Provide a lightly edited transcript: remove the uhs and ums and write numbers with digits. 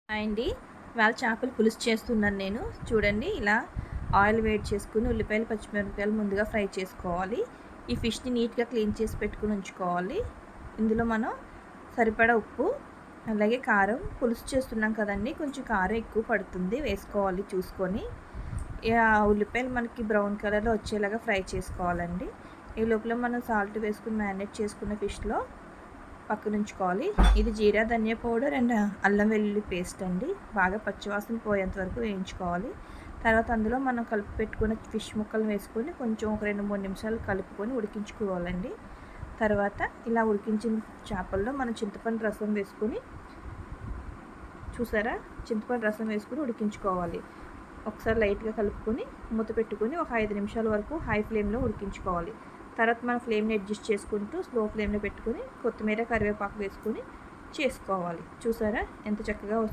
Hi అండి. ఇవాళ చేపల పులుసు చేస్తున్నాను నేను. చూడండి, ఇలా ఆయిల్ వేడి చేసుకుని ఉల్లిపాయలు, పచ్చిమిరపకాయలు ముందుగా ఫ్రై చేసుకోవాలి. ఈ ఫిష్ని నీట్గా క్లీన్ చేసి పెట్టుకుని ఉంచుకోవాలి. ఇందులో మనం సరిపడా ఉప్పు, అలాగే కారం, పులుసు చేస్తున్నాం కదండి, కొంచెం కారం ఎక్కువ పడుతుంది, వేసుకోవాలి చూసుకొని. ఉల్లిపాయలు మనకి బ్రౌన్ కలర్లో వచ్చేలాగా ఫ్రై చేసుకోవాలండి. ఈ లోపల మనం సాల్ట్ వేసుకుని మ్యారినేట్ చేసుకున్న ఫిష్లో పక్కన ఉంచుకోవాలి. ఇది జీరా ధనియా పౌడర్ అండ్ అల్లం వెల్లుల్లి పేస్ట్ అండి. బాగా పచ్చివాసన పోయేంత వరకు వేయించుకోవాలి. తర్వాత అందులో మనం కలిపి పెట్టుకున్న ఫిష్ ముక్కలు వేసుకొని కొంచెం ఒక 2-3 నిమిషాలు కలుపుకొని ఉడికించుకోవాలండి. తర్వాత ఇలా ఉడికించిన చేపల్లో మనం చింతపండు రసం వేసుకొని, చూసారా, చింతపండు రసం వేసుకొని ఉడికించుకోవాలి. ఒకసారి లైట్గా కలుపుకొని మూత పెట్టుకొని ఒక 5 నిమిషాల వరకు హై ఫ్లేమ్లో ఉడికించుకోవాలి. తర్వాత మనం ఫ్లేమ్ని అడ్జస్ట్ చేసుకుంటూ స్లో ఫ్లేమ్లో పెట్టుకొని కొత్తిమీర, కరివేపాకు వేసుకొని చేసుకోవాలి. చూసారా ఎంత చక్కగా